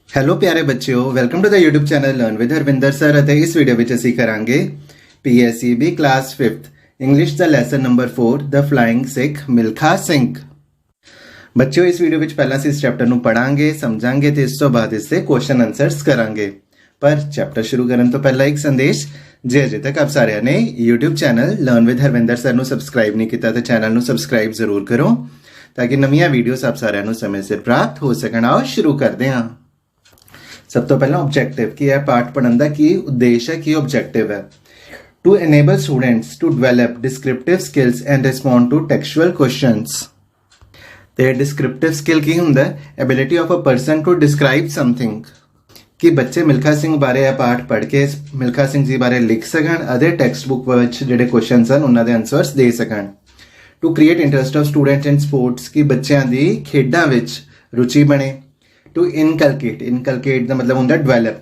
Hello ਪਿਆਰੇ ਬੱਚਿਓ, welcome to the YouTube channel learn with Harvinder sir. ਅਤੇ ਇਸ ਵੀਡੀਓ ਵਿੱਚ ਅਸੀਂ ਕਰਾਂਗੇ PSEB ਕਲਾਸ 5th ਇੰਗਲਿਸ਼ ਦਾ lesson number 4 the flying Sikh Milkha Singh. ਬੱਚਿਓ, ਇਸ ਵੀਡੀਓ ਵਿੱਚ ਪਹਿਲਾਂ ਅਸੀਂ ਇਸ ਚੈਪਟਰ ਨੂੰ ਪੜਾਂਗੇ, ਸਮਝਾਂਗੇ ਤੇ ਇਸ ਤੋਂ ਬਾਅਦ ਇਸ ਦੇ ਕੁਐਸਚਨ ਆਨਸਰਸ ਕਰਾਂਗੇ। ਪਰ ਚੈਪਟਰ ਸ਼ੁਰੂ ਕਰਨ ਤੋਂ ਪਹਿਲਾਂ ਇੱਕ ਸੰਦੇਸ਼, ਜੇ ਅਜੇ ਤੱਕ ਆਪ ਸਾਰਿਆਂ ਨੇ YouTube channel learn with Harvinder sir ਨੂੰ ਸਬਸਕ੍ਰਾਈਬ ਨਹੀਂ ਕੀਤਾ ਤਾਂ ਚੈਨਲ ਨੂੰ ਸਬਸਕ੍ਰਾਈਬ ਜ਼ਰੂਰ ਕਰੋ ਤਾਂ ਕਿ ਨਵੀਆਂ ਵੀਡੀਓਜ਼ ਆਪ ਸਾਰਿਆਂ ਨੂੰ ਸਮੇਂ ਸਿਰ ਪ੍ਰਾਪਤ ਹੋ ਸਕਣ। ਆਓ ਸ਼ੁਰੂ ਕਰਦੇ ਹਾਂ। ਸਭ ਤੋਂ ਪਹਿਲਾਂ ਆਬਜੈਕਟਿਵ ਕੀ ਹੈ, ਪਾਠ ਪੜ੍ਹਨ ਦਾ ਕੀ ਉਦੇਸ਼ ਹੈ, ਕੀ ਆਬਜੈਕਟਿਵ ਹੈ। To enable students to develop descriptive skills and respond to textual questions। ਤੇ descriptive skill ਕੀ ਹੁੰਦਾ ਹੈ? ability of a person to describe something। ਕਿ ਬੱਚੇ ਮਿਲਖਾ ਸਿੰਘ ਬਾਰੇ ਇਹ ਪਾਠ ਪੜ੍ਹ ਕੇ ਮਿਲਖਾ ਸਿੰਘ ਜੀ ਬਾਰੇ ਲਿਖ ਸਕਣ ਅਤੇ ਟੈਕਸਟ ਬੁੱਕ ਵਿੱਚ ਜਿਹੜੇ ਕੁਐਸਚਨਸ ਹਨ ਉਹਨਾਂ ਦੇ ਆਨਸਰਸ ਦੇ ਸਕਣ। To create interest of student in sports ਕਿ ਬੱਚਿਆਂ ਦੀ ਖੇਡਾਂ ਵਿੱਚ ਰੁਚੀ ਬਣੇ। To inculcate ਦਾ ਮਤਲਬ ਹੁੰਦਾ develop।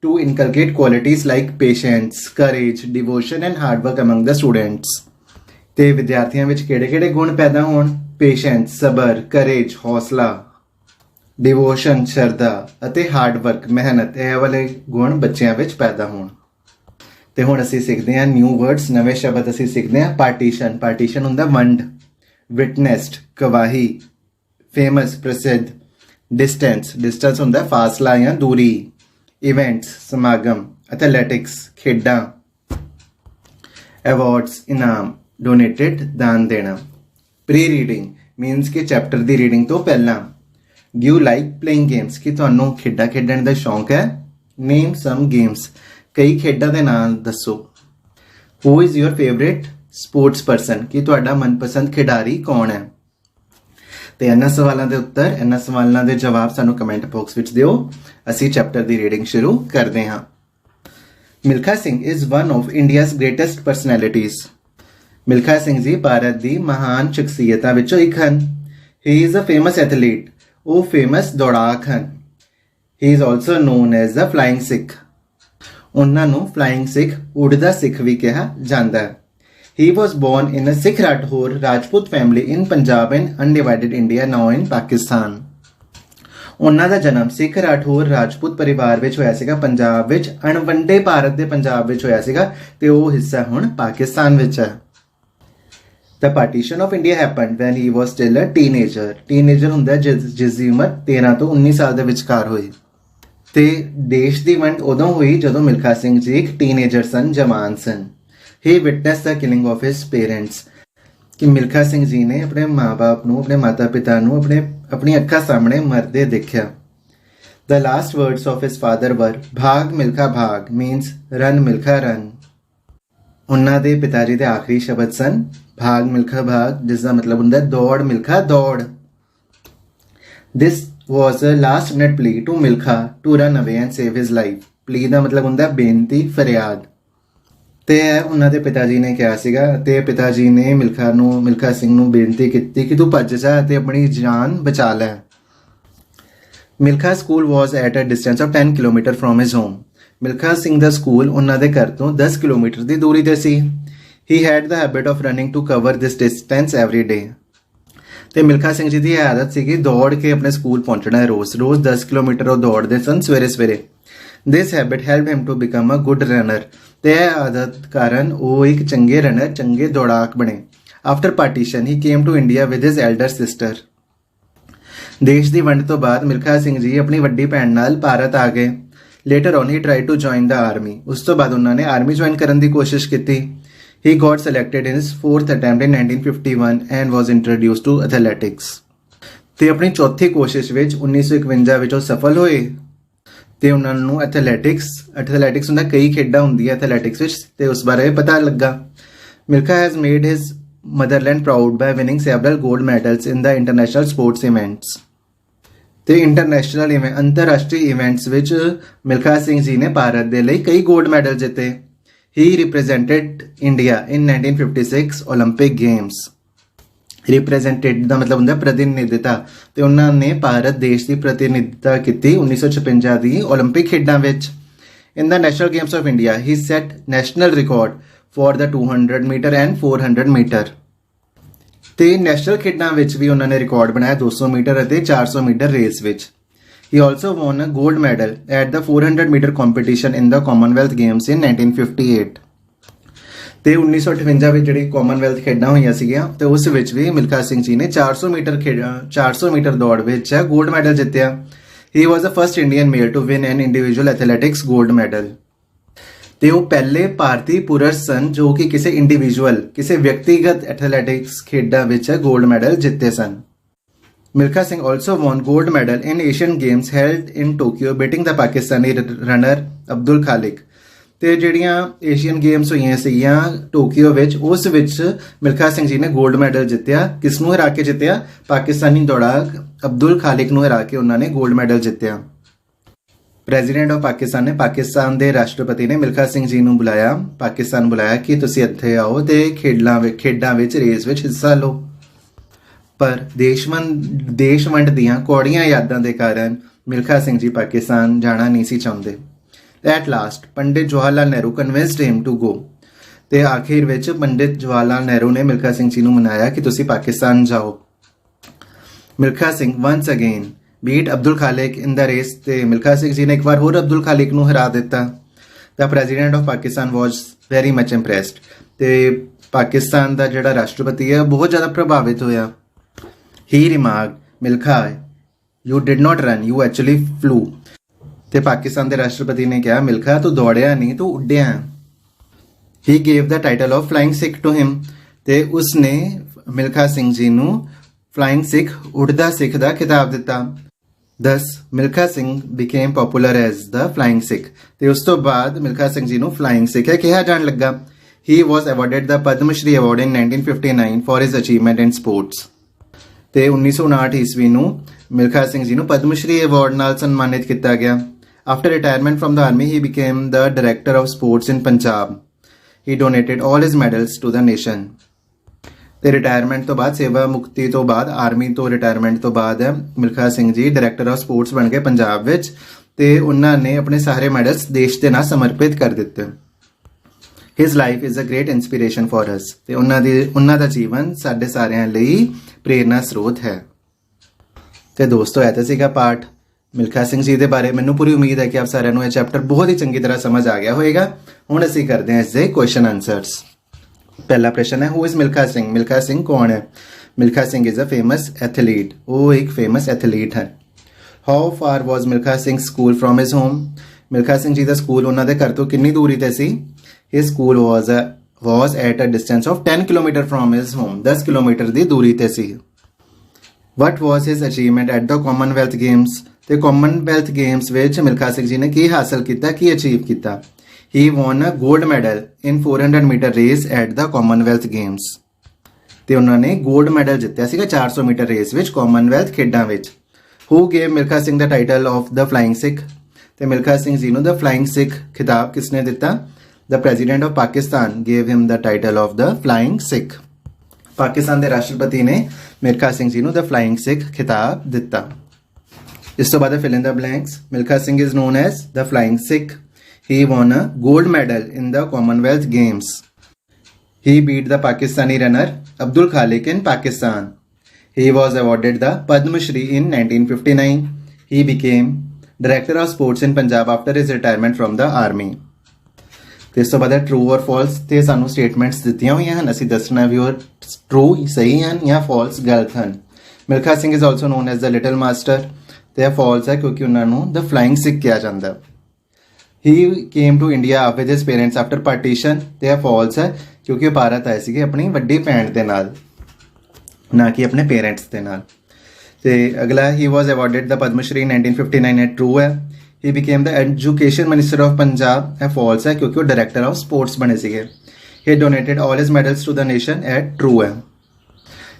To inculcate qualities like patience, courage, devotion and hard work among the students। ਤੇ ਵਿਦਿਆਰਥੀਆਂ ਵਿੱਚ ਕਿਹੜੇ ਗੁਣ ਪੈਦਾ ਹੋਣ? Patience ਸਬਰ, courage ਹੌਸਲਾ, devotion ਸ਼ਰਧਾ ਅਤੇ hard work ਮਿਹਨਤ, ਇਹ ਵਾਲੇ ਗੁਣ ਬੱਚਿਆਂ ਵਿੱਚ ਪੈਦਾ ਹੋਣ। ਤੇ ਹੁਣ ਅਸੀਂ ਸਿੱਖਦੇ ਹਾਂ ਨਿਊ ਵਰਡਸ, ਨਵੇਂ ਸ਼ਬਦ ਅਸੀਂ ਸਿੱਖਦੇ ਹਾਂ। ਪਾਰਟੀਸ਼ਨ ਹੁੰਦਾ ਵੰਡ, witnessed ਗਵਾਹੀ, famous ਪ੍ਰਸਿੱਧ, डिस्टेंस ਹੁੰਦਾ ਫਾਸਲਾ ਜਾਂ ਦੂਰੀ, ਇਵੈਂਟਸ ਸਮਾਗਮ, ਐਥਲੈਟਿਕਸ ਖੇਡਾਂ, ਅਵਾਰਡਸ ਇਨਾਮ, ਡੋਨੇਟਡ ਦਾਨ ਦੇਣਾ। ਪ੍ਰੀ ਰੀਡਿੰਗ ਮੀਨਸ ਕਿ ਚੈਪਟਰ ਦੀ ਰੀਡਿੰਗ ਤੋਂ ਪਹਿਲਾਂ। Do you like playing games ਕਿ ਤੁਹਾਨੂੰ ਖੇਡਾਂ ਖੇਡਣ ਦਾ ਸ਼ੌਂਕ ਹੈ। ਨੇਮ ਸਮ ਗੇਮਸ ਕਈ ਖੇਡਾਂ ਦੇ ਨਾਮ ਦੱਸੋ। Who is your favourite sports person ਕਿ ਤੁਹਾਡਾ ਮਨਪਸੰਦ ਖਿਡਾਰੀ ਕੌਣ ਹੈ। ਤੇ ਇਹਨਾਂ ਸਵਾਲਾਂ ਦੇ ਉੱਤਰ, ਇਹਨਾਂ ਸਵਾਲਾਂ ਦੇ ਜਵਾਬ ਸਾਨੂੰ ਕਮੈਂਟ ਬਾਕਸ ਵਿੱਚ ਦਿਓ। ਅਸੀਂ ਚੈਪਟਰ ਦੀ ਰੀਡਿੰਗ ਸ਼ੁਰੂ ਕਰਦੇ ਹਾਂ। Milkha Singh is one of India's greatest personalities. Milkha Singh ji Bharat ਦੀ ਮਹਾਨ ਸ਼ਖਸੀਅਤਾਂ ਵਿੱਚੋਂ ਇੱਕ ਹਨ। He is a famous athlete, ਉਹ ਫੇਮਸ ਦੌੜਾਕ ਹਨ। He is also known as the flying Sikh, ਉਹਨਾਂ ਨੂੰ ਫਲਾਇੰਗ ਸਿੱਖ, ਉੱਡਦਾ ਸਿੱਖ ਵੀ ਕਿਹਾ ਜਾਂਦਾ ਹੈ। He was born in a Sikh Rathore Rajput family in Punjab and undivided India, now in Pakistan। ਉਹਨਾਂ ਦਾ ਜਨਮ ਸਿੱਖ ਰਾਠੌਰ ਰਾਜਪੂਤ ਪਰਿਵਾਰ ਵਿੱਚ ਹੋਇਆ ਸੀਗਾ, ਪੰਜਾਬ ਵਿੱਚ, ਅਣਵੰਡੇ ਭਾਰਤ ਦੇ ਪੰਜਾਬ ਵਿੱਚ ਹੋਇਆ ਸੀਗਾ ਤੇ ਉਹ ਹਿੱਸਾ ਹੁਣ ਪਾਕਿਸਤਾਨ ਵਿੱਚ ਹੈ। The partition of India happened when he was still a teenager। Teenager ਹੁੰਦਾ ਜਿਸ ਦੀ ਉਮਰ 13 ਤੋਂ 19 ਸਾਲ ਦੇ ਵਿਚਕਾਰ ਹੋਈ। ਤੇ ਦੇਸ਼ ਦੀ ਵੰਡ ਉਦੋਂ ਹੋਈ ਜਦੋਂ ਮਿਲਖਾ ਸਿੰਘ ਜੀ ਇੱਕ ਟੀਨੇਜਰ ਸਨ, ਜਵਾਨ ਸਨ। He witnessed the killing of his parents ਕਿ ਮਿਲਖਾ ਸਿੰਘ ਜੀ ਨੇ ਆਪਣੇ ਮਾਂ-ਬਾਪ ਨੂੰ, ਆਪਣੇ ਮਾਤਾ-ਪਿਤਾ ਨੂੰ ਆਪਣੀ ਅੱਖਾਂ ਸਾਹਮਣੇ ਮਰਦੇ ਦੇਖਿਆ। The last words of his father were ਭਾਗ ਮਿਲਖਾ ਭਾਗ means ਰਨ ਮਿਲਖਾ ਰਨ। ਉਹਨਾਂ ਦੇ ਪਿਤਾ ਜੀ ਦੇ ਆਖਰੀ ਸ਼ਬਦ ਸਨ ਭਾਗ ਮਿਲਖਾ ਭਾਗ, ਜਿਸ ਦਾ ਮਤਲਬ ਹੁੰਦਾ ਦੌੜ ਮਿਲਖਾ ਦੌੜ। This was a last minute plea to Milkha to run away and save his life। plea ਦਾ ਮਤਲਬ ਹੁੰਦਾ ਬੇਨਤੀ, ਫਰਿਆਦ। ਤੇ ਉਹਨਾਂ ਦੇ ਪਿਤਾ ਜੀ ਨੇ ਕਿਹਾ ਸੀਗਾ ਤੇ ਪਿਤਾ ਜੀ ਨੇ ਮਿਲਖਾ ਸਿੰਘ ਨੂੰ ਬੇਨਤੀ ਕੀਤੀ ਕਿ ਤੂੰ ਭੱਜ ਜਾ ਤੇ ਆਪਣੀ ਜਾਨ ਬਚਾ ਲੈ। Milkha school was at a distance of 10 kilometre from his home. Milkha Singh ਦਾ ਸਕੂਲ ਉਹਨਾਂ ਦੇ ਘਰ ਤੋਂ 10 ਕਿਲੋਮੀਟਰ ਦੀ ਦੂਰੀ ਤੇ ਸੀ। He had the habit of running to cover this distance every day. ਤੇ ਮਿਲਖਾ ਸਿੰਘ ਜੀ ਦੀ ਇਹ ਆਦਤ ਸੀਗੀ ਦੌੜ ਕੇ ਆਪਣੇ ਸਕੂਲ ਪਹੁੰਚਣਾ ਹੈ ਰੋਜ਼ 10 ਕਿਲੋਮੀਟਰ ਉਹ ਦੌੜਦੇ ਸਨ ਸਵੇਰੇ। This habit help him to become a good runner. ਤੇ ਇਹ ਆਦਤ ਕਾਰਨ ਉਹ ਇੱਕ ਚੰਗੇ ਰਨਰ, ਚੰਗੇ ਦੌੜਾਕ ਬਣੇ। After partition he came to India with his elder sister. ਦੇਸ਼ ਦੀ ਵੰਡ ਤੋਂ ਬਾਅਦ ਮਿਲਖਾ ਸਿੰਘ ਜੀ ਆਪਣੀ ਵੱਡੀ ਭੈਣ ਨਾਲ ਭਾਰਤ ਆ ਗਏ। ਲੇਟਰ ਔਨ ਹੀ try to join the army. ਉਸ ਤੋਂ ਬਾਅਦ ਉਹਨਾਂ ਨੇ ਆਰਮੀ ਜੁਆਇਨ ਕਰਨ ਦੀ ਕੋਸ਼ਿਸ਼ ਕੀਤੀ। He got selected in his 4th attempt in 1951 and was introduced to athletics. ਤੇ ਆਪਣੀ ਚੌਥੀ ਕੋਸ਼ਿਸ਼ ਵਿੱਚ 1951 ਵਿੱਚ ਉਹ ਸਫਲ ਹੋਏ ਤੇ ਉਹਨਾਂ ਨੂੰ ਐਥਲੈਟਿਕਸ ਹੁੰਦਾ, ਕਈ ਖੇਡਾਂ ਹੁੰਦੀਆਂ ਐਥਲੈਟਿਕਸ ਵਿੱਚ, ਤੇ ਉਸ ਬਾਰੇ ਪਤਾ ਲੱਗਾ। Milkha has made his motherland proud by winning several gold medals in the international sports events. ਤੇ ਅੰਤਰਰਾਸ਼ਟਰੀ ਇਵੈਂਟਸ ਵਿੱਚ ਮਿਲਖਾ ਸਿੰਘ ਜੀ ਨੇ ਭਾਰਤ ਦੇ ਲਈ ਕਈ ਗੋਲਡ ਮੈਡਲ ਜਿੱਤੇ। ਹੀ ਰਿਪਰੈਜ਼ੈਂਟਡ ਇੰਡੀਆ ਇਨ 1956 ਓਲੰਪਿਕ ਗੇਮਸ। ਰਿਪਰੈਜ਼ੈਂਟੇਡ ਦਾ ਮਤਲਬ ਹੁੰਦਾ ਪ੍ਰਤੀਨਿਧਤਾ, ਤੇ ਉਹਨਾਂ ਨੇ ਭਾਰਤ ਦੇਸ਼ ਦੀ ਪ੍ਰਤੀਨਿਧਤਾ ਕੀਤੀ 1956 ਦੀ ਓਲੰਪਿਕ ਖੇਡਾਂ ਵਿੱਚ। In the national games of India he set national record for the 200 metre and 400 metre. ਤੇ ਨੈਸ਼ਨਲ ਖੇਡਾਂ ਵਿੱਚ ਵੀ ਉਹਨਾਂ ਨੇ ਰਿਕਾਰਡ ਬਣਾਇਆ 200 ਮੀਟਰ ਅਤੇ 400 ਮੀਟਰ ਰੇਸ ਵਿੱਚ। He also won a gold medal at the 400-meter competition in the Commonwealth Games in 1958. ਤੇ 1958 ਵਿੱਚ ਜਿਹੜੀ ਕਾਮਨਵੈਲਥ ਖੇਡਾਂ ਹੋਈਆਂ ਸੀਗੀਆਂ ਤੇ ਉਸ ਵਿੱਚ ਵੀ ਮਿਲਖਾ ਸਿੰਘ ਜੀ ਨੇ 400 ਮੀਟਰ ਦੌੜ ਵਿੱਚ ਗੋਲਡ ਮੈਡਲ ਜਿੱਤਿਆ। He was the first Indian male to win an individual athletics gold medal. ਤੇ ਉਹ ਪਹਿਲੇ ਭਾਰਤੀ ਪੁਰਸ਼ ਸਨ ਜੋ ਕਿ ਕਿਸੇ ਵਿਅਕਤੀਗਤ ਐਥਲੈਟਿਕਸ ਖੇਡਾਂ ਵਿੱਚ ਗੋਲਡ ਮੈਡਲ ਜਿੱਤੇ ਸਨ। Milkha Singh also won gold medal in Asian Games held in Tokyo, beating the Pakistani runner Abdul Khalik. ਤੇ ਜਿਹੜੀਆਂ ਏਸ਼ੀਅਨ ਗੇਮਸ ਹੋਈਆਂ ਸੀਗੀਆਂ ਟੋਕੀਓ ਵਿੱਚ ਉਸ ਵਿੱਚ ਮਿਲਖਾ ਸਿੰਘ ਜੀ ਨੇ 골ਡ ਮੈਡਲ ਜਿੱਤਿਆ। ਕਿਸ ਨੂੰ ਹਰਾ ਕੇ ਜਿੱਤਿਆ? ਪਾਕਿਸਤਾਨੀ ਦੌੜਾਕ ਅਬਦੁਲ ਖਾਲਿਕ ਨੂੰ ਹਰਾ ਕੇ ਉਹਨਾਂ ਨੇ 골ਡ ਮੈਡਲ ਜਿੱਤਿਆ। ਪ੍ਰੈਜ਼ੀਡੈਂਟ ਆਫ ਪਾਕਿਸਤਾਨ ਨੇ ਪਾਕਿਸਤਾਨ ਦੇ ਰਾਸ਼ਟਰਪਤੀ ਨੇ ਮਿਲਖਾ ਸਿੰਘ ਜੀ ਨੂੰ ਪਾਕਿਸਤਾਨ ਬੁਲਾਇਆ ਕਿ ਤੁਸੀਂ ਇੱਥੇ ਆਓ ਤੇ ਖੇਡਾਂ ਵਿੱਚ ਰੇਸ ਵਿੱਚ ਹਿੱਸਾ ਲਓ। ਪਰ ਦੇਸ਼ ਵੰਡ ਦੀਆਂ ਕੌੜੀਆਂ ਯਾਦਾਂ ਦੇ ਕਾਰਨ ਮਿਲਖਾ ਸਿੰਘ ਜੀ ਪਾਕਿਸਤਾਨ ਜਾਣਾ ਨਹੀਂ ਸੀ ਚਾਹੁੰਦੇ। At last, Pandit Jawahar Lal Nehru convinced him to go. ਤੇ ਆਖਿਰ ਵਿੱਚ ਪੰਡਿਤ ਜਵਾਹਰ ਲਾਲ ਨਹਿਰੂ ਨੇ ਮਿਲਖਾ ਸਿੰਘ ਜੀ ਨੂੰ ਮਨਾਇਆ ਕਿ ਤੁਸੀਂ ਪਾਕਿਸਤਾਨ ਜਾਓ। Milkha Singh once again beat Abdul ਖਾਲਿਕ in the race ਤੇ ਮਿਲਖਾ ਸਿੰਘ ਜੀ ਨੇ ਇੱਕ ਵਾਰ ਹੋਰ ਅਬਦੁਲ ਖਾਲਿਕ ਨੂੰ ਹਰਾ ਦਿੱਤਾ। The president of Pakistan was very much impressed. ਤੇ ਪਾਕਿਸਤਾਨ ਦਾ ਜਿਹੜਾ ਰਾਸ਼ਟਰਪਤੀ ਹੈ ਬਹੁਤ ਜ਼ਿਆਦਾ ਪ੍ਰਭਾਵਿਤ ਹੋਇਆ। He remarked, Milkha, you did not run, you actually flew. ਤੇ ਪਾਕਿਸਤਾਨ ਦੇ ਰਾਸ਼ਟਰਪਤੀ ਨੇ ਕਿਹਾ ਮਿਲਖਾ ਤੂੰ ਦੌੜਿਆ ਨਹੀਂ ਤੂੰ ਉੱਡਿਆ। He gave the title of flying Sikh to him ਤੇ ਉਸਨੇ ਮਿਲਖਾ ਸਿੰਘ ਜੀ ਨੂੰ ਫਲਾਈਂਗ ਸਿੱਖ ਉੱਡਦਾ ਸਿੱਖ ਦਾ ਖਿਤਾਬ ਦਿੱਤਾ। Thus Milkha Singh became popular as the flying Sikh ਤੇ ਉਸ ਤੋਂ ਬਾਅਦ ਮਿਲਖਾ ਸਿੰਘ ਜੀ ਨੂੰ ਫਲਾਈਂਗ ਸਿੱਖ ਕਿਹਾ ਜਾਣ ਲੱਗਾ। He was awarded the Padma Shri award in 1959 for his achievement in sports. ਤੇ 1959 ਈਸਵੀ ਨੂੰ ਮਿਲਖਾ ਸਿੰਘ ਜੀ ਨੂੰ ਪਦਮ ਸ਼੍ਰੀ ਅਵਾਰਡ ਨਾਲ ਸਨਮਾਨਿਤ ਕੀਤਾ ਗਿਆ। After retirement from the army, he became the director of sports in Punjab. He donated all his medals to the nation. ਤੇ ਰਿਟਾਇਰਮੈਂਟ ਤੋਂ ਬਾਅਦ ਸੇਵਾ ਮੁਕਤੀ ਤੋਂ ਬਾਅਦ ਆਰਮੀ ਤੋਂ ਰਿਟਾਇਰਮੈਂਟ ਤੋਂ ਬਾਅਦ ਮਿਲਖਾ ਸਿੰਘ ਜੀ ਡਾਇਰੈਕਟਰ ਆਫ ਸਪੋਰਟਸ ਬਣ ਗਏ ਪੰਜਾਬ ਵਿੱਚ ਤੇ ਉਹਨਾਂ ਨੇ ਆਪਣੇ ਸਾਰੇ ਮੈਡਲਸ ਦੇਸ਼ ਦੇ ਨਾਲ ਸਮਰਪਿਤ ਕਰ ਦਿੱਤੇ। His life is a great inspiration for us. ਤੇ ਉਹਨਾਂ ਦਾ ਜੀਵਨ ਸਾਡੇ ਸਾਰਿਆਂ ਲਈ ਪ੍ਰੇਰਨਾ ਸਰੋਤ ਹੈ। ਤੇ ਦੋਸਤੋ ਇਹ ਤਾਂ ਸੀਗਾ ਪਾਠ ਮਿਲਖਾ ਸਿੰਘ ਜੀ ਦੇ ਬਾਰੇ। ਮੈਨੂੰ ਪੂਰੀ ਉਮੀਦ ਹੈ ਕਿ ਆਪ ਸਾਰਿਆਂ ਨੂੰ ਇਹ ਚੈਪਟਰ ਬਹੁਤ ਹੀ ਚੰਗੀ ਤਰ੍ਹਾਂ ਸਮਝ ਆ ਗਿਆ ਹੋਵੇਗਾ। ਹੁਣ ਅਸੀਂ ਕਰਦੇ ਹਾਂ ਇਸ ਦੇ ਕੁਐਸਚਨ ਆਨਸਰਸ। ਪਹਿਲਾ ਪ੍ਰਸ਼ਨ ਹੈ ਹੂ ਇਜ਼ ਮਿਲਖਾ ਸਿੰਘ? ਮਿਲਖਾ ਸਿੰਘ ਕੌਣ ਹੈ? Milkha Singh is a famous athlete. ਉਹ ਇੱਕ ਫੇਮਸ ਐਥਲੀਟ ਹੈ। How far was Milkha Singh school from his home? Milkha Singh ji ਦਾ ਸਕੂਲ ਉਹਨਾਂ ਦੇ ਘਰ ਤੋਂ ਕਿੰਨੀ ਦੂਰੀ ਤੇ ਸੀ? His school was at a distance of 10 kilometre from his home. 10 kilometre ਦੀ ਦੂਰੀ ਤੇ ਸੀ। What was his achievement at the Commonwealth Games? ਤੇ ਕਾਮਨਵੈਲਥ ਗੇਮਸ ਵਿੱਚ ਮਿਲਖਾ ਸਿੰਘ ਜੀ ਨੇ ਕੀ ਹਾਸਲ ਕੀਤਾ, ਕੀ ਅਚੀਵ ਕੀਤਾ? He won a gold medal in 400 metre race at the Commonwealth Games. ਤੇ ਉਹਨਾਂ ਨੇ ਗੋਲਡ ਮੈਡਲ ਜਿੱਤਿਆ ਸੀਗਾ 400 ਮੀਟਰ ਰੇਸ ਵਿੱਚ ਕਾਮਨਵੈਲਥ ਖੇਡਾਂ ਵਿੱਚ। Who gave Milkha Singh the title of the flying Sikh? ਤੇ ਮਿਲਖਾ ਸਿੰਘ ਜੀ ਨੂੰ ਦਾ ਫਲਾਈਂਗ ਸਿੱਖ ਖਿਤਾਬ ਕਿਸਨੇ ਦਿੱਤਾ? The president of Pakistan gave him the title of the flying Sikh. Pakistan ਦੇ ਰਾਸ਼ਟਰਪਤੀ ਨੇ ਮਿਲਖਾ ਸਿੰਘ ਜੀ ਨੂੰ ਦਾ ਫਲਾਈਂਗ ਸਿੱਖ ਖਿਤਾਬ ਦਿੱਤਾ। ਇਸ ਤੋਂ ਬਾਅਦ fill in the blanks. Milkha Singh is known as the Flying Sikh. He won a gold medal in the Commonwealth Games. He beat the Pakistani runner Abdul Khalik in Pakistan. He was awarded the Padma Shri in 1959. He became Director of Sports in Punjab after his retirement from the army. ਤੇ ਇਸ ਤੋਂ ਬਾਅਦ true ਔਰ false ਤੇ ਸਾਨੂੰ statements ਦਿੱਤੀਆਂ ਹੋਈਆਂ ਹਨ। ਅਸੀਂ ਦੱਸਣਾ ਵੀ ਉਹ ਟਰੂ ਸਹੀ ਹਨ ਜਾਂ ਫਾਲਸ ਗਲਤ ਹਨ। Milkha Singh is also known as the little master ਤੇ ਇਹ ਫਾਲਸ ਹੈ ਕਿਉਂਕਿ ਉਹਨਾਂ ਨੂੰ ਦ ਫਲਾਈਂਗ ਸਿੱਖ ਕਿਹਾ ਜਾਂਦਾ। He came to India with his parents after partition ਤੇ ਇਹ ਫਾਲਸ ਹੈ ਕਿਉਂਕਿ ਉਹ ਭਾਰਤ ਆਏ ਸੀਗੇ ਆਪਣੀ ਵੱਡੀ ਭੈਣ ਦੇ ਨਾਲ, ਨਾ ਕਿ ਆਪਣੇ ਪੇਰੈਂਟਸ ਦੇ ਨਾਲ। ਤੇ ਅਗਲਾ ਹੀ ਵਾਜ਼ ਅਵਾਰਡਡ ਦਾ ਪਦਮ ਸ਼੍ਰੀ 1959 ਇਹ ਟਰੂ ਹੈ। He became the education minister of Punjab ਇਹ ਫਾਲਸ ਹੈ ਕਿਉਂਕਿ ਉਹ ਡਾਇਰੈਕਟਰ ਆਫ ਸਪੋਰਟਸ ਬਣੇ ਸੀਗੇ। ਹੀ ਡੋਨੇਟਡ ਆਲ ਹਿਸ ਮੈਡਲਸ ਟੂ ਦ ਨੇਸ਼ਨ ਇਹ ਟਰੂ ਹੈ।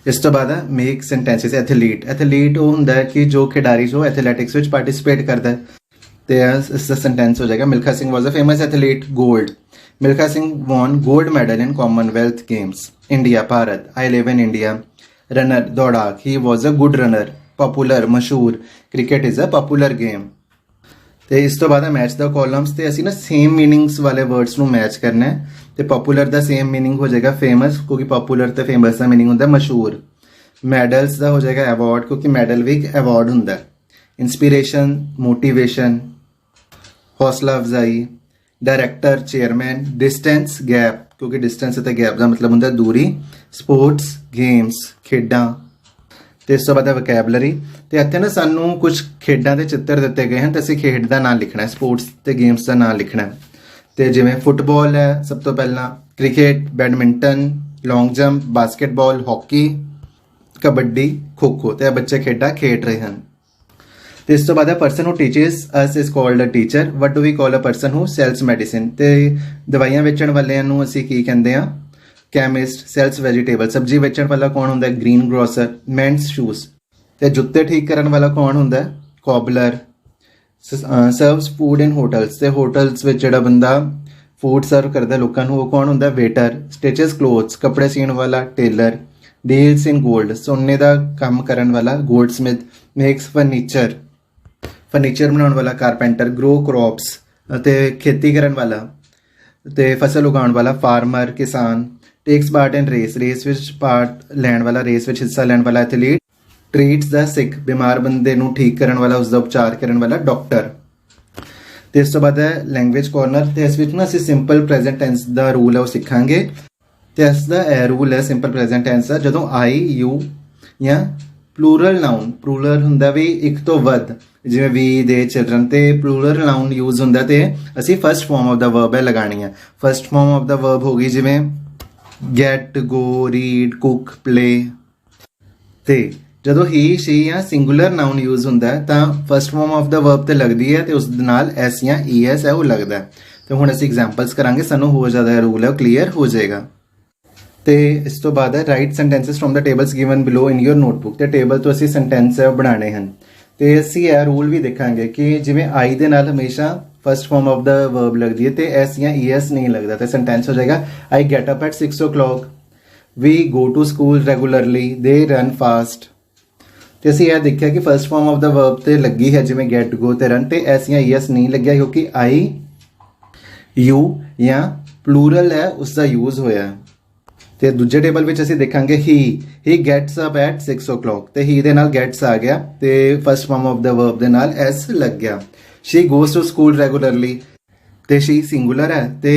ਇਸ ਤੋਂ ਬਾਅਦ ਮੇਕ ਸੈਂਟੈਂਸਿਸ। ਐਥਲੀਟ ਉਹ ਹੁੰਦਾ ਹੈ ਕਿ ਜੋ ਖਿਡਾਰੀ ਜੋ ਐਥਲੈਟਿਕਸ ਵਿੱਚ ਪਾਰਟਿਸਿਪੇਟ ਕਰਦਾ ਹੈ। ਤੇ ਇਸ ਦਾ ਸੈਂਟੈਂਸ ਹੋ ਜਾਏਗਾ Milkha Singh was a famous athlete gold. Milkha Singh won gold medal in Commonwealth Games. India Bharat. I live in India. Runner ਦੌੜਾਕ। He was a good runner. Popular ਮਸ਼ਹੂਰ। Cricket is a popular game. ਤੇ ਇਸ ਤੋਂ ਬਾਅਦ ਮੈਚ ਦਾ ਕਾਲਮਸ ਤੇ ਅਸੀਂ ਨਾ ਸੇਮ ਮੀਨਿੰਗਸ ਵਾਲੇ ਵਰਡਸ ਨੂੰ ਮੈਚ ਕਰਨਾ ਹੈ। ਤੇ ਪਪੂਲਰ ਦਾ ਸੇਮ ਮੀਨਿੰਗ ਹੋ ਜਾਏਗਾ ਫੇਮਸ ਕਿਉਂਕਿ ਪਪੂਲਰ ਤੇ ਫੇਮਸ ਦਾ ਮੀਨਿੰਗ ਹੁੰਦਾ ਮਸ਼ਹੂਰ। ਮੈਡਲਸ ਦਾ ਹੋ ਜਾਏਗਾ ਅਵਾਰਡ ਕਿਉਂਕਿ ਮੈਡਲ ਵੀ ਇੱਕ ਅਵਾਰਡ ਹੁੰਦਾ ਹੈ। इंस्पिरेशन मोटिवेशन, हौसला अफजाई, डायरैक्टर चेयरमैन, डिस्टेंस गैप क्योंकि डिस्टेंस ਅਤੇ ਗੈਪ ਦਾ ਮਤਲਬ ਹੁੰਦਾ ਦੂਰੀ, ਸਪੋਰਟਸ ਗੇਮਸ ਖੇਡਾਂ। ਤੇ ਇਸ ਤੋਂ ਬਾਅਦ ਹੈ ਵੋਕੈਬਲਰੀ। ਤੇ ਇੱਥੇ ਨਾ ਸਾਨੂੰ ਕੁਝ ਖੇਡਾਂ ਦੇ ਚਿੱਤਰ ਦਿੱਤੇ ਗਏ ਹਨ ਤੇ ਅਸੀਂ ਖੇਡ ਦਾ ਨਾਮ ਲਿਖਣਾ ਹੈ, ਸਪੋਰਟਸ ਤੇ ਗੇਮਸ ਦਾ ਨਾਮ ਲਿਖਣਾ ਹੈ। ਤੇ ਜਿਵੇਂ ਫੁੱਟਬਾਲ ਹੈ ਸਭ ਤੋਂ ਪਹਿਲਾਂ, cricket, badminton, long jump, basketball, hockey, kabaddi, kho kho. ਤੇ ਇਹ ਬੱਚੇ ਖੇਡਾਂ ਖੇਡ ਰਹੇ ਹਨ। ਤੇ ਇਸ ਤੋਂ ਬਾਅਦ ਹੈ person who teaches us is called a teacher. What do we call a person who sells medicine. ਤੇ ਦਵਾਈਆਂ ਵੇਚਣ ਵਾਲਿਆਂ ਨੂੰ ਅਸੀਂ ਕੀ ਕਹਿੰਦੇ ਹਾਂ? ਕੈਮਿਸਟ। ਸੈਲਸ ਵੈਜੀਟੇਬਲ, ਸਬਜ਼ੀ ਵੇਚਣ ਵਾਲਾ ਕੌਣ ਹੁੰਦਾ? ਗ੍ਰੀਨ ਗਰੋਸਰ। ਮੈਂਸ ਸ਼ੂਜ਼। ਤੇ ਜੁੱਤੇ ਠੀਕ ਕਰਨ ਵਾਲਾ ਕੌਣ ਹੁੰਦਾ? Cobbler. Service food in hotels. ਤੇ ਹੋਟਲਸ ਵਿੱਚ ਜਿਹੜਾ ਬੰਦਾ ਫੂਡ ਸਰਵ ਕਰਦਾ ਲੋਕਾਂ ਨੂੰ ਉਹ ਕੌਣ ਹੁੰਦਾ? ਵੇਟਰ। ਸਟਿਚਸ ਕਲੋਥਸ, ਕੱਪੜੇ ਸੀਣ ਵਾਲਾ ਟੇਲਰ। ਡੀਲਸ ਇਨ ਗੋਲਡ, ਸੋਨੇ ਦਾ ਕੰਮ ਕਰਨ ਵਾਲਾ gold Smith. Makes furniture, furniture ਬਣਾਉਣ ਵਾਲਾ ਕਾਰਪੈਂਟਰ। ਗਰੋ ਕ੍ਰੌਪਸ, ਅਤੇ ਖੇਤੀ ਕਰਨ ਵਾਲਾ ਅਤੇ ਫਸਲ ਉਗਾਉਣ ਵਾਲਾ ਫਾਰਮਰ, ਕਿਸਾਨ। ਟੇਕਸ ਪਾਰਟ ਇਨ ਰੇਸ, ਰੇਸ ਵਿੱਚ ਪਾਰਟ ਲੈਣ ਵਾਲਾ, ਰੇਸ ਵਿੱਚ ਹਿੱਸਾ ਲੈਣ ਵਾਲਾ ਐਥਲੀਟ। ਟ੍ਰੀਟਸ ਦਾ ਸਿੱਖ, ਬਿਮਾਰ ਬੰਦੇ ਨੂੰ ਠੀਕ ਕਰਨ ਵਾਲਾ, ਉਸਦਾ ਉਪਚਾਰ ਕਰਨ ਵਾਲਾ ਡਾਕਟਰ। ਤੇ ਇਸ ਤੋਂ ਬਾਅਦ ਹੈ ਲੈਂਗੁਏਜ ਕਾਰਨਰ। ਤੇ ਇਸ ਵਿੱਚ ਨਾ ਅਸੀਂ ਸਿੰਪਲ ਪ੍ਰੈਜ਼ੈਂਟ ਟੈਂਸ ਦਾ ਰੂਲ ਹੈ ਉਹ ਸਿੱਖਾਂਗੇ। ਤੇ ਇਸ ਦਾ ਇਹ ਰੂਲ ਹੈ ਸਿੰਪਲ ਪ੍ਰੈਜ਼ੈਂਟ ਟੈਂਸ ਦਾ, ਜਦੋਂ ਆਈ, ਯੂ ਜਾਂ ਪਲੂਰਲ ਨਾਊਨ, ਪਲੂਰਲ ਹੁੰਦਾ ਵੀ ਇੱਕ ਤੋਂ ਵੱਧ, ਜਿਵੇਂ ਵੀ, ਦੇ, ਚਿਲਡਰਨ, ਤੇ ਪਲੂਰਲ ਨਾਊਨ ਯੂਜ਼ ਹੁੰਦਾ ਤੇ ਅਸੀਂ first form of the verb ਹੈ ਲਗਾਣੀ ਹੈ। First form of the verb ਹੋ ਗਈ ਜਿਵੇਂ ਗੈਟ, ਗੋ, ਰੀਡ, ਕੁਕ, ਪਲੇ। ਤੇ ਜਦੋਂ ਹੀ, ਸ਼ੀ ਜਾਂ ਸਿੰਗੂਲਰ ਨਾਊਨ ਯੂਜ਼ ਹੁੰਦਾ ਤਾਂ first form of the verb ਤੇ ਲੱਗਦੀ ਹੈ ਤੇ ਉਸ ਦੇ ਨਾਲ ਐਸ ਜਾਂ ਈ ਐਸ ਹੈ ਉਹ ਲੱਗਦਾ। ਤੇ ਹੁਣ ਅਸੀਂ ਐਗਜ਼ਾਮਪਲਸ ਕਰਾਂਗੇ, ਸਾਨੂੰ ਹੋਰ ਜ਼ਿਆਦਾ ਰੂਲ ਹੈ ਉਹ ਕਲੀਅਰ ਹੋ ਜਾਏਗਾ। ਤੇ ਇਸ ਤੋਂ ਬਾਅਦ ਹੈ right sentences from the tables given below in your notebook. ਤੇ ਟੇਬਲ ਤੋਂ ਅਸੀਂ ਸੈਂਟੈਂਸ ਹੈ ਉਹ ਬਣਾਉਣੇ ਹਨ। ਤੇ ਅਸੀਂ ਇਹ ਰੂਲ ਵੀ ਦੇਖਾਂਗੇ ਕਿ ਜਿਵੇਂ ਆਈ ਦੇ ਨਾਲ ਹਮੇਸ਼ਾ first form of the verb ਲੱਗਦੀ ਹੈ ਤੇ ਐਸ ਜਾਂ ਈ ਐਸ ਨਹੀਂ ਲੱਗਦਾ। ਤੇ ਸੈਂਟੈਂਸ ਹੋ ਜਾਏਗਾ I get up at 6 o'clock, we go to school regularly, they run fast. ਤੇ ਅਸੀਂ ਇਹ ਦੇਖਿਆ ਕਿ first form of the verb ਤੇ ਲੱਗੀ ਹੈ ਜਿਵੇਂ ਗੈਟ, ਗੋ ਤੇ ਰਨ, ਤੇ ਐਸ ਜਾਂ ਈ ਐਸ ਨਹੀਂ ਲੱਗਿਆ ਕਿਉਂਕਿ ਆਈ, ਯੂ ਜਾਂ ਪਲੂਰਲ ਹੈ ਉਸ ਦਾ ਯੂਜ਼ ਹੋਇਆ। ਤੇ ਦੂਜੇ ਟੇਬਲ ਵਿੱਚ ਅਸੀਂ ਦੇਖਾਂਗੇ ਹੀ ਗੈਟਸ ਅਪ ਐਟ 6 o'clock, ਤੇ ਹੀ ਦੇ ਨਾਲ ਗੈਟਸ ਆ ਗਿਆ ਤੇ first form of the verb ਦੇ ਨਾਲ ਐਸ ਲੱਗ ਗਿਆ। She goes to school regularly, ਤੇ ਸ਼ੀ ਸਿੰਗੂਲਰ ਹੈ ਤੇ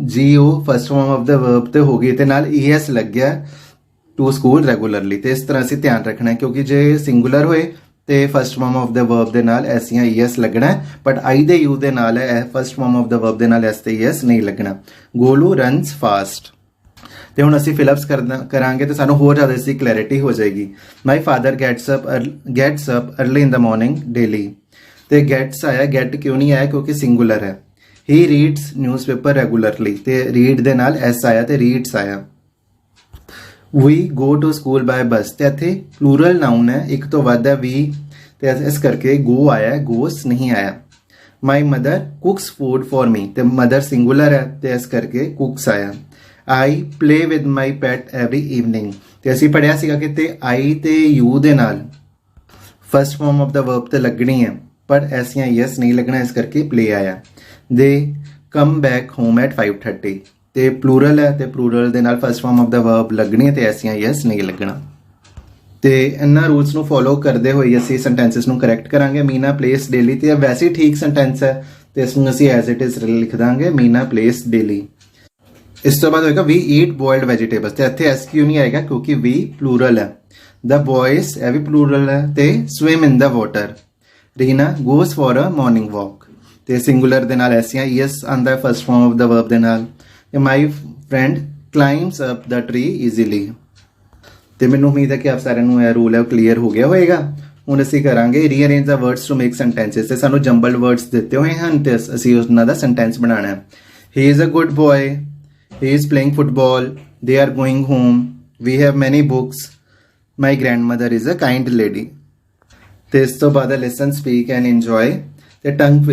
ਜੀ ਉਹ first form of the verb ਤੇ ਹੋ ਗਈ ਤੇ ਨਾਲ ਈ ਐਸ ਲੱਗ ਗਿਆ ਟੂ ਸਕੂਲ ਰੈਗੂਲਰਲੀ। ਤੇ ਇਸ ਤਰ੍ਹਾਂ ਅਸੀਂ ਧਿਆਨ ਰੱਖਣਾ ਹੈ ਕਿਉਂਕਿ ਜੇ ਸਿੰਗੂਲਰ ਹੋਏ ਤੇ first form of the verb ਦੇ ਨਾਲ ਐਸ ਜਾਂ ਈ ਐਸ ਲੱਗਣਾ ਹੈ, ਬਟ ਆਈ ਦੇ ਯੂ ਦੇ ਨਾਲ ਹੈ first form of the verb ਦੇ ਨਾਲ ਐਸ ਤੇ ਈ ਐਸ ਨਹੀਂ ਲੱਗਣਾ। Golu runs fast. ਤੇ ਹੁਣ ਅਸੀਂ ਫਿਲਅਪਸ ਕਰਾਂਗੇ ਤੇ ਸਾਨੂੰ ਹੋਰ ਜ਼ਿਆਦਾ ਇਸਦੀ ਕਲੈਰਿਟੀ ਹੋ ਜਾਏਗੀ। My father gets up early in the morning daily. ਤੇ ਗੈਟਸ ਆਇਆ, ਗੈਟ ਕਿਉਂ ਨਹੀਂ ਆਇਆ ਕਿਉਂਕਿ ਸਿੰਗੂਲਰ ਹੈ। ਹੀ ਰੀਡਸ ਨਿਊਜ਼ਪੇਪਰ ਰੈਗੂਲਰਲੀ, ਤੇ ਰੀਡ ਦੇ ਨਾਲ ਐਸ ਆਇਆ ਤੇ ਰੀਡਸ ਆਇਆ। We go to school by bus, ਤੇ ਇੱਥੇ ਪਲੂਰਲ ਨਾਊਨ ਹੈ, ਇੱਕ ਤੋਂ ਵੱਧ ਹੈ ਵੀ, ਤੇ ਇਸ ਕਰਕੇ ਗੋ ਆਇਆ, ਗੋਸ ਨਹੀਂ ਆਇਆ। My mother cooks food for me, ਤੇ ਮਦਰ ਸਿੰਗੂਲਰ ਹੈ ਤੇ ਇਸ ਕਰਕੇ ਕੁਕਸ ਆਇਆ। I play with my pet every evening, ਤੇ ਅਸੀਂ ਪੜ੍ਹਿਆ ਸੀਗਾ ਕਿ ਤੇ ਆਈ ਤੇ ਯੂ ਦੇ ਨਾਲ first form of the verb ਤੇ ਲੱਗਣੀ ਹੈ ਪਰ ਐਸ ਜਾਂ ਯੈਸ ਨਹੀਂ ਲੱਗਣਾ, ਇਸ ਕਰਕੇ ਪਲੇ ਆਇਆ। ਦੇ ਕਮ ਬੈਕ ਹੋਮ ਐਟ 5:30, ਤੇ ਪਲੂਰਲ ਹੈ ਤੇ ਪਲੂਰਲ ਦੇ ਨਾਲ first form of the verb ਲੱਗਣੀ ਹੈ ਤੇ ਐਸ ਜਾਂ ਯੈਸ ਨਹੀਂ ਲੱਗਣਾ। ਤੇ ਇਹਨਾਂ ਰੂਲਸ ਨੂੰ ਫੋਲੋ ਕਰਦੇ ਹੋਏ ਅਸੀਂ ਸੈਂਟੈਂਸਸ ਨੂੰ ਕਰੈਕਟ ਕਰਾਂਗੇ। ਮੀਨਾ ਪਲੇਸ ਡੇਲੀ, ਤੇ ਇਹ ਵੈਸੇ ਠੀਕ ਸੈਂਟੈਂਸ ਹੈ ਤੇ ਇਸ ਨੂੰ ਅਸੀਂ ਐਜ਼ ਇਟ ਇਜ਼ ਲਿਖ ਦਾਂਗੇ, ਮੀਨਾ ਪਲੇਸ ਡੇਲੀ। ਇਸ ਤੋਂ ਬਾਅਦ ਹੋਏਗਾ ਵੀ ਈਟ ਬੋਇਲਡ ਵੈਜੀਟੇਬਲਸ, ਤੇ ਇੱਥੇ ਐਸ ਕਿਉਂ ਨਹੀਂ ਆਏਗਾ ਕਿਉਂਕਿ ਵੀ ਪਲੂਰਲ ਹੈ। ਦ ਬॉयਜ਼ ਇਹ ਵੀ ਪਲੂਰਲ ਹੈ ਤੇ swim in the water. Reena goes for a morning walk, ਤੇ ਸਿੰਗੂਲਰ ਦੇ ਨਾਲ ਐਸ ਜਾਂ ਈ ਐਸ ਆਉਂਦਾ first form of the verb ਦੇ ਨਾਲ। ਤੇ my friend climbs up the tree easily. ਤੇ ਮੈਨੂੰ ਉਮੀਦ ਹੈ ਕਿ ਆਪ ਸਾਰਿਆਂ ਨੂੰ ਇਹ ਰੂਲ ਹੈ ਕਲੀਅਰ ਹੋ ਗਿਆ ਹੋਏਗਾ। ਹੁਣ ਅਸੀਂ ਕਰਾਂਗੇ rearrange the words to make sentences, ਤੇ ਸਾਨੂੰ ਜੰਬਲਡ ਵਰਡਸ ਦਿੱਤੇ ਹੋਏ ਹਨ ਤੇ ਅਸੀਂ ਉਹਨਾਂ ਦਾ ਸੈਂਟੈਂਸ ਬਣਾਉਣਾ ਹੈ। He is a good boy, he is playing football, they are going home, we have many books, my grandmother is a kind lady। ਤੇ ਇਸ ਤੋਂ ਬਾਅਦ listen, speak and enjoy। ਤੇ ਟੰਗ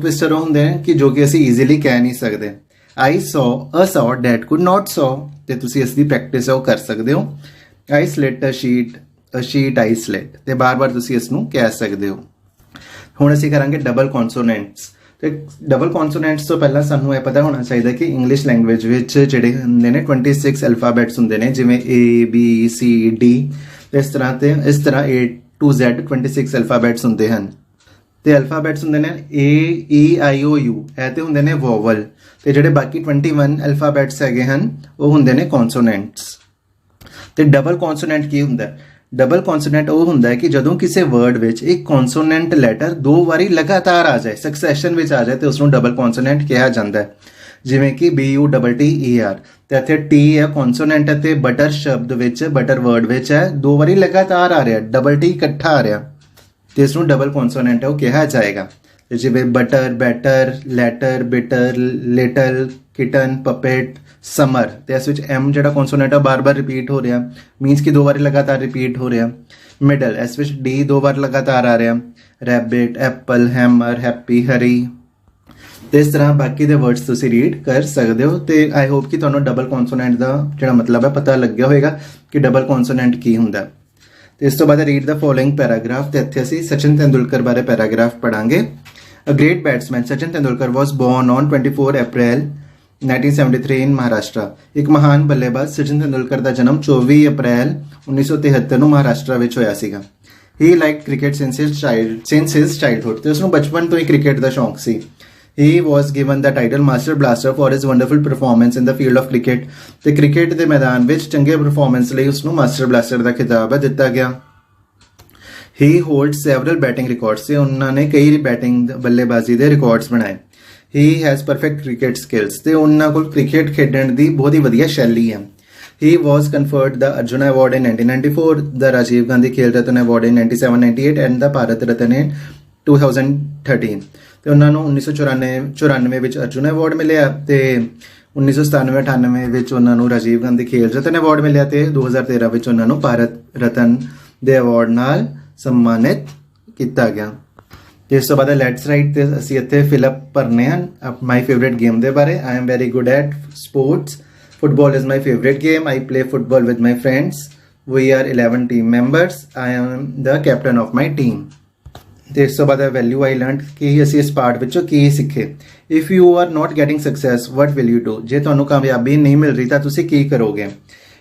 ਟਵਿਸਟਰ ਹੁੰਦੇ ਨੇ ਕਿ ਜੋ ਕਿ ਅਸੀਂ ਈਜ਼ੀਲੀ ਕਹਿ ਨਹੀਂ ਸਕਦੇ। I saw a saw that could not saw, ਤੇ ਤੁਸੀਂ ਇਸ ਦੀ ਪ੍ਰੈਕਟਿਸ ਹੈ ਉਹ ਕਰ ਸਕਦੇ ਹੋ। I slit a sheet I slit, ਤੇ ਬਾਰ-ਬਾਰ ਤੁਸੀਂ ਇਸ ਨੂੰ ਕਹਿ ਸਕਦੇ ਹੋ। ਹੁਣ ਅਸੀਂ ਕਰਾਂਗੇ ਡਬਲ ਕੌਨਸੋਨੈਂਟਸ। ਤੇ ਡਬਲ ਕੌਨਸੋਨੈਂਟਸ ਤੋਂ ਪਹਿਲਾਂ ਸਾਨੂੰ ਇਹ ਪਤਾ ਹੋਣਾ ਚਾਹੀਦਾ ਕਿ ਇੰਗਲਿਸ਼ ਲੈਂਗੁਏਜ ਵਿੱਚ ਜਿਹੜੇ ਹੁੰਦੇ ਨੇ 26 ਅਲਫਾਬੈਟਸ ਹੁੰਦੇ ਨੇ, ਜਿਵੇਂ A B C D, ਇਸ ਤਰ੍ਹਾਂ to Z 26 ਅਲਫਾਬੈਟਸ ਹੁੰਦੇ ਹਨ ਤੇ ਅਲਫਾਬੈਟਸ ਹੁੰਦੇ ਨੇ AEIOU ਇਹ ਤੇ ਹੁੰਦੇ ਨੇ ਵੋਵਲ ਤੇ ਜਿਹੜੇ ਬਾਕੀ 21 ਅਲਫਾਬੈਟਸ ਹੈਗੇ ਹਨ ਉਹ ਹੁੰਦੇ ਨੇ ਕੌਨਸੋਨੈਂਟਸ ਤੇ ਡਬਲ ਕੌਨਸੋਨੈਂਟ ਕੀ ਹੁੰਦਾ ਹੈ ਡਬਲ ਕੌਨਸੋਨੈਂਟ ਉਹ ਹੁੰਦਾ ਹੈ ਕਿ ਜਦੋਂ ਕਿਸੇ ਵਰਡ ਵਿੱਚ ਇੱਕ ਕੌਨਸੋਨੈਂਟ ਲੈਟਰ ਦੋ ਵਾਰੀ ਲਗਾਤਾਰ ਆ ਜਾਏ ਸਕਸੈਸ਼ਨ ਵਿੱਚ ਆ ਜਾਏ ਤੇ ਉਸ ਨੂੰ ਡਬਲ ਕੌਨਸੋਨੈਂਟ ਕਿਹਾ ਜਾਂਦਾ ਹੈ ਜਿਵੇਂ ਕਿ BUTTER ਤੇ ਇੱਥੇ T ਹੈ ਕੌਨਸੋਨੈਂਟ ਹੈ ਤੇ ਬਟਰ ਸ਼ਬਦ ਵਿੱਚ ਬਟਰ ਵਰਡ ਵਿੱਚ ਹੈ ਦੋ ਵਾਰੀ ਲਗਾਤਾਰ ਆ ਰਿਹਾ ਡਬਲ T ਇਕੱਠਾ ਆ ਰਿਹਾ ਤੇ ਇਸ ਨੂੰ ਡਬਲ ਕੌਨਸੋਨੈਂਟ ਹੈ ਉਹ ਕਿਹਾ ਜਾਏਗਾ ਜਿਵੇਂ butter better letter bitter little kitten puppet summer ਤੇ ਇਸ ਵਿੱਚ M ਜਿਹੜਾ ਕੌਨਸੋਨੈਂਟ ਹੈ ਬਾਰ-ਬਾਰ ਰਿਪੀਟ ਹੋ ਰਿਹਾ ਮੀਨਸ ਕਿ ਦੋ ਵਾਰੀ ਲਗਾਤਾਰ ਰਿਪੀਟ ਹੋ ਰਿਹਾ ਮਿਡਲ ਇਸ ਵਿੱਚ D ਦੋ ਵਾਰ ਲਗਾਤਾਰ ਆ ਰਿਹਾ ਰੈਬਿਟ ਐਪਲ ਹੈਮਰ ਹੈਪੀ ਹਰੀ ਤੇ ਇਸ ਤਰ੍ਹਾਂ ਬਾਕੀ ਦੇ ਵਰਡਸ ਤੁਸੀਂ ਰੀਡ ਕਰ ਸਕਦੇ ਹੋ ਤੇ ਆਈ ਹੋਪ ਕਿ ਤੁਹਾਨੂੰ ਡਬਲ ਕੌਨਸੋਨੈਂਟ ਦਾ ਜਿਹੜਾ ਮਤਲਬ ਹੈ ਪਤਾ ਲੱਗਿਆ ਹੋਵੇਗਾ ਕਿ ਡਬਲ ਕੌਨਸੋਨੈਂਟ ਕੀ ਹੁੰਦਾ ਤੇ ਇਸ ਤੋਂ ਬਾਅਦ ਰੀਡ ਦਾ ਫੋਲੋਇੰਗ ਪੈਰਾਗ੍ਰਾਫ ਤੇ ਇੱਥੇ ਅਸੀਂ ਸਚਿਨ ਤੇਂਦੁਲਕਰ ਬਾਰੇ paragraph ਪੜਾਂਗੇ A great batsman, Sachin Tendulkar was born on 24 April 1973 in Maharashtra. ਇੱਕ ਮਹਾਨ ਬੱਲੇਬਾਜ਼ ਸਚਿਨ ਤੇਂਦੁਲਕਰ ਦਾ ਜਨਮ 24 ਅਪ੍ਰੈਲ 1973 ਨੂੰ ਮਹਾਰਾਸ਼ਟਰ ਵਿੱਚ ਹੋਇਆ ਸੀਗਾ He liked cricket since his childhood ਤੇ ਉਸ ਨੂੰ ਬਚਪਨ ਤੋਂ ਹੀ ਕ੍ਰਿਕਟ ਦਾ ਸ਼ੌਂਕ ਸੀ He was given the title Master Blaster for his wonderful performance in the field of cricket ਤੇ ਕ੍ਰਿਕਟ ਦੇ ਮੈਦਾਨ ਵਿੱਚ ਚੰਗੇ ਪਰਫਾਰਮੈਂਸ ਲਈ ਉਸ ਨੂੰ ਮਾਸਟਰ ਬਲਾਸਟਰ ਦਾ ਖਿਤਾਬ ਦਿੱਤਾ ਗਿਆ He holds several batting records ਤੇ ਉਹਨਾਂ ਨੇ ਕਈ ਬੈਟਿੰਗ ਬੱਲੇਬਾਜ਼ੀ ਦੇ ਰਿਕਾਰਡਸ ਬਣਾਏ He has perfect cricket skills ਤੇ ਉਹਨਾਂ ਕੋਲ ਕ੍ਰਿਕਟ ਖੇਡਣ ਦੀ ਬਹੁਤ ਹੀ ਵਧੀਆ ਸ਼ੈਲੀ ਹੈ He was conferred the Arjuna Award in 1994, the Rajiv Gandhi Khel Ratna Award in 97-98 and the Bharat Ratna in 2013 ਤੇ ਉਹਨਾਂ ਨੂੰ 1994 ਵਿੱਚ ਅਰਜੁਨ ਅਵਾਰਡ ਮਿਲਿਆ ਤੇ 1997-98 ਵਿੱਚ ਉਹਨਾਂ ਨੂੰ ਰਾਜੀਵ ਗਾਂਧੀ ਖੇਲ ਰਤਨ ਅਵਾਰਡ ਮਿਲਿਆ ਤੇ 2013 ਵਿੱਚ ਉਹਨਾਂ ਨੂੰ ਭਾਰਤ ਰਤਨ ਦੇ ਅਵਾਰਡ ਨਾਲ ਸਨਮਾਨਿਤ ਕੀਤਾ ਗਿਆ ਤੇ ਇਸ ਤੋਂ ਬਾਅਦ ਲੈਟਸ ਰਾਈਟ ਤੇ ਅਸੀਂ ਇੱਥੇ ਫਿਲਅਪ ਭਰਨੇ ਹਨ ਮਾਈ ਫੇਵਰੇਟ ਗੇਮ ਦੇ ਬਾਰੇ I am very good at sports football is my favourite game I play football with my friends we are 11 team members I am the captain of my team ਤੇ ਇਸ ਤੋਂ ਬਾਅਦ value ਆਈ learned ਕਿ ਅਸੀਂ ਇਸ part ਵਿੱਚੋਂ ਕੀ ਸਿੱਖੇ if you are not getting success what will you do ਜੇ ਤੁਹਾਨੂੰ ਕਾਮਯਾਬੀ ਨਹੀਂ ਮਿਲ ਰਹੀ ਤਾਂ ਤੁਸੀਂ ਕੀ ਕਰੋਗੇ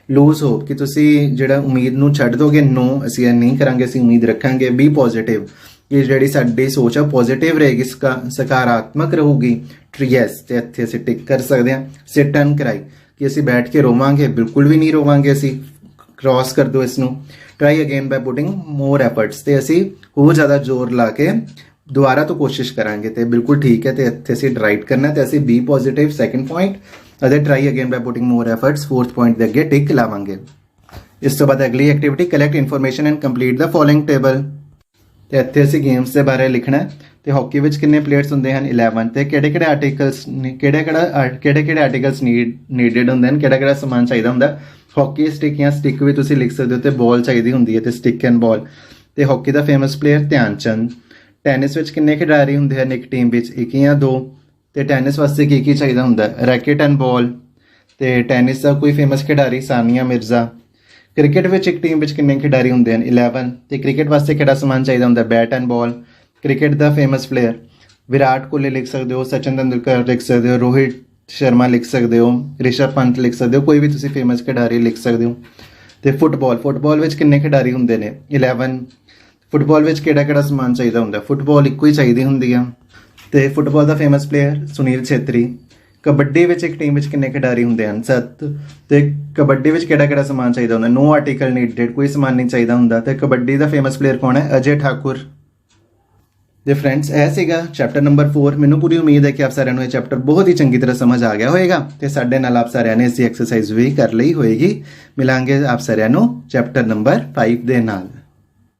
ਲੂਜ਼ ਹੋਪ ਕਿ ਤੁਸੀਂ ਜਿਹੜਾ ਉਮੀਦ ਨੂੰ ਛੱਡ ਦੋਗੇ ਨੋ ਅਸੀਂ ਇਹ ਨਹੀਂ ਕਰਾਂਗੇ ਅਸੀਂ ਉਮੀਦ ਰੱਖਾਂਗੇ ਬੀ ਪੋਜ਼ਿਟਿਵ ਕਿ ਜਿਹੜੀ ਸਾਡੀ ਸੋਚ ਆ ਪੋਜ਼ਿਟਿਵ ਰਹੇਗੀ ਸਕਾਰਾਤਮਕ ਰਹੂਗੀ ਯੈਸ ਤੇ ਇੱਥੇ ਅਸੀਂ ਟਿਕ ਕਰ ਸਕਦੇ ਹਾਂ ਸਿਟ ਐਂਡ ਕਰਾਈ ਕਿ ਅਸੀਂ ਬੈਠ ਕੇ ਰੋਵਾਂਗੇ ਬਿਲਕੁਲ ਵੀ ਨਹੀਂ ਰੋਵਾਂਗੇ ਅਸੀਂ ਕ੍ਰਾਸ ਕਰ ਦਿਓ ਇਸ ਨੂੰ ਟਰਾਈ ਅਗੇਨ ਬਾਈ ਪੁਟਿੰਗ ਮੋਰ ਐਫਰਟਸ ਤੇ ਅਸੀਂ ਹੋਰ ਜ਼ਿਆਦਾ ਜ਼ੋਰ ਲਾ ਕੇ ਦੁਬਾਰਾ ਤੋਂ ਕੋਸ਼ਿਸ਼ ਕਰਾਂਗੇ ਤੇ ਬਿਲਕੁਲ ਠੀਕ ਹੈ ਤੇ ਇੱਥੇ ਅਸੀਂ ਰਾਈਟ ਕਰਨਾ ਤੇ ਅਸੀਂ ਬੀ ਪੋਜ਼ਿਟਿਵ ਸੈਕੰਡ ਪੁਆਇੰਟ ਅਤੇ ਟਰਾਈ ਅਗੇਨ ਬਾਈ ਪੁਟਿੰਗ ਮੋਰ ਐਫਰਟਸ ਫੋਰਥ ਪੁਆਇੰਟ ਦੇ ਅੱਗੇ ਟਿਕ ਲਾਵਾਂਗੇ ਇਸ ਤੋਂ ਬਾਅਦ ਅਗਲੀ activity collect information and complete the following table ਤੇ ਇੱਥੇ ਅਸੀਂ ਗੇਮਸ ਦੇ ਬਾਰੇ ਲਿਖਣਾ ਤੇ ਹਾਕੀ ਵਿੱਚ ਕਿੰਨੇ ਪਲੇਅਰਸ ਹੁੰਦੇ ਹਨ 11 ਤੇ ਕਿਹੜੇ ਆਰਟੀਕਲਸ ਨੀਡਡ ਹੁੰਦੇ ਹਨ ਕਿਹੜਾ ਸਮਾਨ ਚਾਹੀਦਾ ਹੁੰਦਾ ਹਾਕੀ ਸਟਿਕ ਜਾਂ ਸਟਿਕ ਵੀ ਤੁਸੀਂ ਲਿਖ ਸਕਦੇ ਹੋ ਤੇ ਬਾਲ ਚਾਹੀਦੀ ਹੁੰਦੀ ਹੈ ਤੇ ਸਟਿਕ ਐਂਡ ਬਾਲ ਤੇ ਹਾਕੀ ਦਾ ਫੇਮਸ ਪਲੇਅਰ ਧਿਆਨ ਚੰਦ ਟੈਨਿਸ ਵਿੱਚ ਕਿੰਨੇ ਖਿਡਾਰੀ ਹੁੰਦੇ ਹਨ ਇੱਕ ਟੀਮ ਵਿੱਚ ਇੱਕ ਜਾਂ ਦੋ ਤੇ ਟੈਨਿਸ ਵਾਸਤੇ ਕੀ ਚਾਹੀਦਾ ਹੁੰਦਾ ਰੈਕੇਟ ਐਂਡ ਬਾਲ ਤੇ ਟੈਨਿਸ ਦਾ ਕੋਈ ਫੇਮਸ ਖਿਡਾਰੀ ਸਾਨੀਆ ਮਿਰਜ਼ਾ ਕ੍ਰਿਕਟ ਵਿੱਚ ਇੱਕ ਟੀਮ ਵਿੱਚ ਕਿੰਨੇ ਖਿਡਾਰੀ ਹੁੰਦੇ ਹਨ 11 ਤੇ ਕ੍ਰਿਕਟ ਵਾਸਤੇ ਕਿਹੜਾ ਸਮਾਨ ਚਾਹੀਦਾ ਹੁੰਦਾ ਬੈਟ ਐਂਡ ਬਾਲ ਕ੍ਰਿਕਟ ਦਾ ਫੇਮਸ ਪਲੇਅਰ ਵਿਰਾਟ ਕੋਹਲੀ ਲਿਖ ਸਕਦੇ ਹੋ ਸਚਿਨ ਤੇਂਦੁਲਕਰ ਲਿਖ ਸਕਦੇ ਹੋ ਰੋਹਿਤ ਸ਼ਰਮਾ ਲਿਖ ਸਕਦੇ ਹੋ ਰਿਸ਼ਭ ਪੰਤ ਲਿਖ ਸਕਦੇ ਹੋ ਕੋਈ ਵੀ ਤੁਸੀਂ ਫੇਮਸ ਖਿਡਾਰੀ ਲਿਖ ਸਕਦੇ ਹੋ ਤੇ ਫੁੱਟਬਾਲ ਵਿੱਚ ਕਿੰਨੇ ਖਿਡਾਰੀ ਹੁੰਦੇ ਨੇ 11 ਫੁੱਟਬਾਲ ਵਿੱਚ ਕਿਹੜਾ ਸਮਾਨ ਚਾਹੀਦਾ ਹੁੰਦਾ ਫੁੱਟਬਾਲ ਇੱਕੋ ਹੀ ਚਾਹੀਦੀ ਹੁੰਦੀ ਆ ਤੇ ਫੁੱਟਬਾਲ ਦਾ ਫੇਮਸ ਪਲੇਅਰ ਸੁਨੀਲ ਛੇਤਰੀ ਕਬੱਡੀ ਵਿੱਚ ਇੱਕ ਟੀਮ ਵਿੱਚ ਕਿੰਨੇ ਖਿਡਾਰੀ ਹੁੰਦੇ ਹਨ 7 ਤੇ ਕਬੱਡੀ ਵਿੱਚ ਕਿਹੜਾ ਸਮਾਨ ਚਾਹੀਦਾ ਹੁੰਦਾ ਨੋ ਆਰਟੀਕਲ ਨੀਡਡ ਕੋਈ ਸਮਾਨ ਨਹੀਂ ਚਾਹੀਦਾ ਹੁੰਦਾ ਤੇ ਕਬੱਡੀ ਦਾ ਫੇਮਸ ਪਲੇਅਰ ਕੌਣ ਹੈ ਅਜੇ ਠਾਕੁਰ ਤੇ ਫਰੈਂਡਸ ਇਹ ਸੀਗਾ ਚੈਪਟਰ ਨੰਬਰ 4 ਮੈਨੂੰ ਪੂਰੀ ਉਮੀਦ ਹੈ ਕਿ ਆਪ ਸਾਰਿਆਂ ਨੂੰ ਇਹ ਚੈਪਟਰ ਬਹੁਤ ਹੀ ਚੰਗੀ ਤਰ੍ਹਾਂ ਸਮਝ ਆ ਗਿਆ ਹੋਵੇਗਾ ਤੇ ਸਾਡੇ ਨਾਲ ਆਪ ਸਾਰਿਆਂ ਨੇ ਇਸ ਦੀ ਐਕਸਰਸਾਈਜ਼ ਵੀ ਕਰ ਲਈ ਹੋਏਗੀ ਮਿਲਾਂਗੇ ਆਪ ਸਾਰਿਆਂ ਨੂੰ ਚੈਪਟਰ ਨੰਬਰ 5 ਦੇ ਨਾਲ